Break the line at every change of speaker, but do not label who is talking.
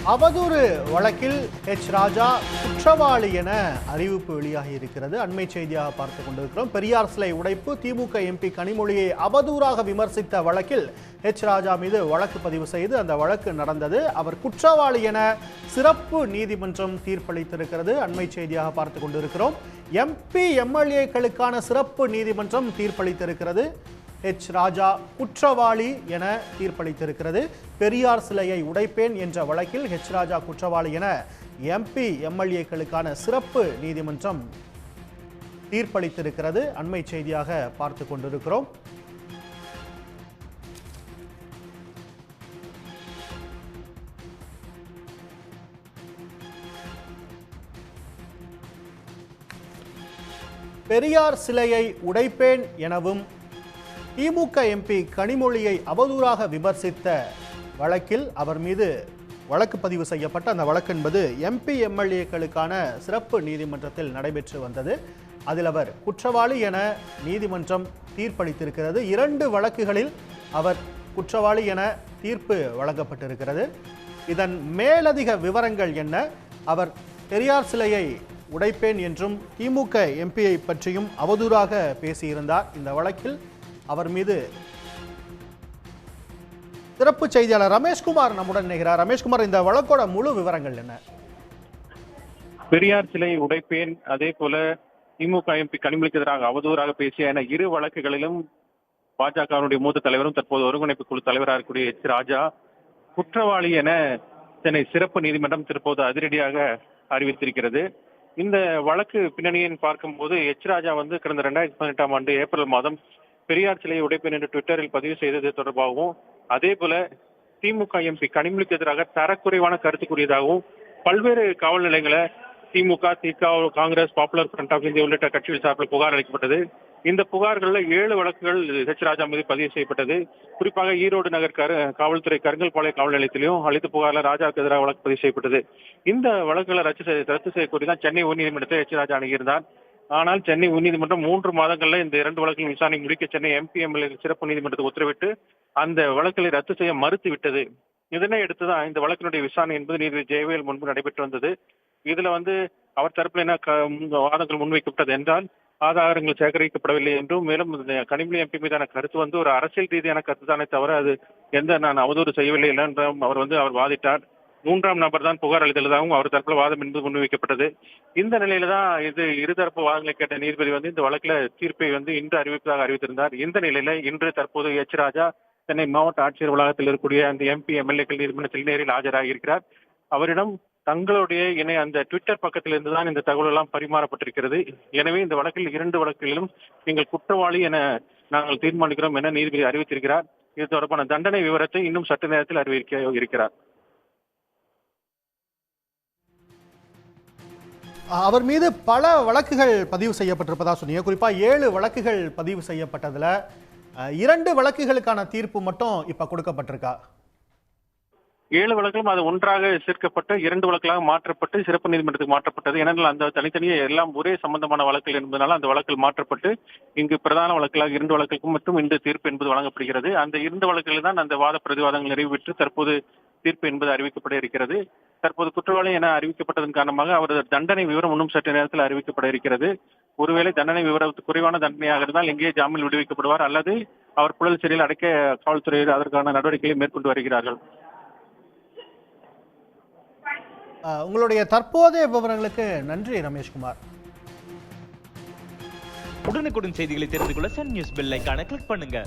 அவதூறு வழக்கில் ராஜா குற்றவாளி என அறிவிப்பு வெளியாகி இருக்கிறது. அண்மை செய்தியாக பார்த்துக் கொண்டிருக்கிறோம். பெரியார் சிலை உடைப்பு திமுக எம்பி கனிமொழியை அவதூறாக விமர்சித்த வழக்கில் ராஜா மீது வழக்கு பதிவு செய்து அந்த வழக்கு நடந்தது. அவர் குற்றவாளி என சிறப்பு நீதிமன்றம் தீர்ப்பளித்திருக்கிறது. அண்மை செய்தியாக பார்த்துக் கொண்டிருக்கிறோம். எம்பி எம்எல்ஏக்களுக்கான சிறப்பு நீதிமன்றம் தீர்ப்பளித்திருக்கிறது. ராஜா குற்றவாளி என தீர்ப்பளித்திருக்கிறது. பெரியார் சிலையை உடைப்பேன் என்ற வழக்கில் ராஜா குற்றவாளி என எம்பி எம்எல்ஏக்களுக்கான சிறப்பு நீதிமன்றம் தீர்ப்பளித்திருக்கிறது. அண்மை செய்தியாக பார்த்து கொண்டிருக்கிறோம். பெரியார் சிலையை உடைப்பேன் எனவும் திமுக எம்பி கனிமொழியை அவதூறாக விமர்சித்த வழக்கில் அவர் மீது வழக்கு பதிவு செய்யப்பட்ட அந்த வழக்கு என்பது எம்பி எம்எல்ஏக்களுக்கான சிறப்பு நீதிமன்றத்தில் நடைபெற்று வந்தது. அதில் அவர் குற்றவாளி என நீதிமன்றம் தீர்ப்பளித்திருக்கிறது. 2 வழக்குகளில் அவர் குற்றவாளி என தீர்ப்பு வழங்கப்பட்டிருக்கிறது. இதன் மேலதிக விவரங்கள் என்ன? அவர் பெரியார் சிலையை உடைப்பேன் என்றும் திமுக எம்பியை பற்றியும் அவதூறாக பேசியிருந்தார். இந்த வழக்கில் அவர் மீது சிறப்பு செய்தியாளர் ரமேஷ்குமார் நம்முடன் இணைகிறார். ரமேஷ்குமார், இந்த வழக்கோட முழு விவரங்கள் என்ன?
பெரியார் சிலை உடைப்பேன், அதே போல திமுக எம்பி கனிமொழிக்கு எதிராக அவதூறாக பேசிய என 2 வழக்குகளிலும் பாஜகவினுடைய மூத்த தலைவரும் தற்போது ஒருங்கிணைப்பு குழு தலைவராக இருக்கக்கூடிய ராஜா குற்றவாளி என சென்னை சிறப்பு நீதிமன்றம் தற்போது அதிரடியாக அறிவித்திருக்கிறது. இந்த வழக்கு பின்னணியை பார்க்கும்போது ராஜா கடந்த 2018ஆம் ஆண்டு ஏப்ரல் மாதம் பெரியார் சிலையை உடைப்பேன் என்று ட்விட்டரில் பதிவு செய்தது தொடர்பாகவும், அதே போல திமுக எம்பி கனிமொழிக்கு எதிராக தரக்குறைவான கருத்து கூறியதாகவும் பல்வேறு காவல் நிலையங்களை திமுக, காங்கிரஸ், பாப்புலர் ஃப்ரண்ட் ஆஃப் இந்தியா உள்ளிட்ட கட்சிகள் சார்பில் புகார் அளிக்கப்பட்டது. இந்த புகார்களில் 7 வழக்குகள் ராஜா மீது பதிவு செய்யப்பட்டது. குறிப்பாக ஈரோடு நகர் காவல்துறை கருங்கல்பாளைய காவல் நிலையத்திலையும் அளித்த புகாரில் ராஜாவுக்கு எதிராக வழக்கு பதிவு செய்யப்பட்டது. இந்த வழக்குகளை ரத்து செய்யக்கோரிதான் சென்னை உயர்நீதிமன்றத்தை ராஜா அணுகியிருந்தார். ஆனால் சென்னை உயர்நீதிமன்றம் 3 மாதங்கள்ல இந்த 2 வழக்குகளின் விசாரணை முடிக்க சென்னை எம்பி எம்எல்ஏ சிறப்பு நீதிமன்றத்தை உத்தரவிட்டு அந்த வழக்குகளை ரத்து செய்ய மறுத்து விட்டது. இதனை அடுத்துதான் இந்த வழக்கினுடைய விசாரணை என்பது நீதிபதி ஜெயவேல் முன்பு நடைபெற்று வந்தது. இதுல அவர் தரப்புல என்ன வாதங்கள் முன்வைக்கப்பட்டது என்றால், ஆதாரங்கள் சேகரிக்கப்படவில்லை என்றும், மேலும் கனிமொழி எம்பி மீதான கருத்து ஒரு அரசியல் ரீதியான கருத்து தானே தவிர அது நான் அவதூறு செய்யவில்லை என்றும் அவர் வாதிட்டார். 3ஆம் நபர் தான் புகார் அளித்ததாகவும் அவர் தரப்புல வாதம் என்பது முன்வைக்கப்பட்டது. இந்த நிலையில தான் இருதரப்பு வாதங்களை கேட்ட நீதிபதி இந்த வழக்குல தீர்ப்பை இன்று அறிவிப்பதாக அறிவித்திருந்தார். இந்த நிலையில இன்று தற்போது ராஜா சென்னை மாவட்ட ஆட்சியர் வளாகத்தில் இருக்கக்கூடிய அந்த எம்பி எம்எல்ஏக்கள் நீதிமன்றத்தில் நேரில் ஆஜராகி இருக்கிறார். அவரிடம் தங்களுடைய அந்த ட்விட்டர் பக்கத்தில் இருந்துதான் இந்த தகவல் எல்லாம் பரிமாறப்பட்டிருக்கிறது. எனவே இந்த வழக்கில் 2 வழக்குகளிலும் நீங்கள் குற்றவாளி என நாங்கள் தீர்மானிக்கிறோம் என நீதிபதி அறிவித்திருக்கிறார். இது தொடர்பான தண்டனை விவரத்தை இன்னும் சற்று நேரத்தில் அறிவிக்க இருக்கிறார்.
அவர் மீது பல வழக்குகள் பதிவு செய்யப்பட்டிருப்பதா சொன்னீங்க. குறிப்பா 7 வழக்குகள் பதிவு செய்யப்பட்டதுல 2 வழக்குகளுக்கான தீர்ப்பு மட்டும் இப்ப கொடுக்கப்பட்டிருக்கா?
7 வழக்குகளும் அது ஒன்றாக சேர்க்கப்பட்டு 2 வழக்குகளாக மாற்றப்பட்டு சிறப்பு நீதிமன்றத்துக்கு மாற்றப்பட்டது. ஏனென்றால் அந்த தனித்தனியே எல்லாம் ஒரே சம்பந்தமான வழக்குகள் என்பதனால அந்த வழக்குகள் மாற்றப்பட்டு இங்கு பிரதான வழக்குகளாக 2 வழக்குக்கும் மட்டும் இந்த தீர்ப்பு என்பது வழங்கப்படுகிறது. அந்த 2 வழக்குகளில் தான் அந்த வாத பிரதிவாதங்கள் நிறைவேற்று தற்போது தீர்ப்பு என்பது அறிவிக்கப்பட இருக்கிறது. தற்போது குற்றவாளி என அறிவிக்கப்பட்டதன் காரணமாக அவரது தண்டனை விவரம் இன்னும் சற்று நேரத்தில் அறிவிக்கப்பட இருக்கிறது. ஒருவேளை தண்டனை விவரத்து குறைவான தண்டனையாக இருந்தால் இங்கேயே ஜாமீன் விடுவிக்கப்படுவார், அல்லது அவர் புழல் சிறையில் அடைக்க காவல்துறையினர் அதற்கான நடவடிக்கைகளை மேற்கொண்டு வருகிறார்கள்.
உங்களுடைய தற்போதைய விவரங்களுக்கு நன்றி ரமேஷ்குமார்.
உடனுக்குடன் செய்திகளை தெரிந்து கொள்ள சன் நியூஸ் பெல் ஐகானை கிளிக் பண்ணுங்க.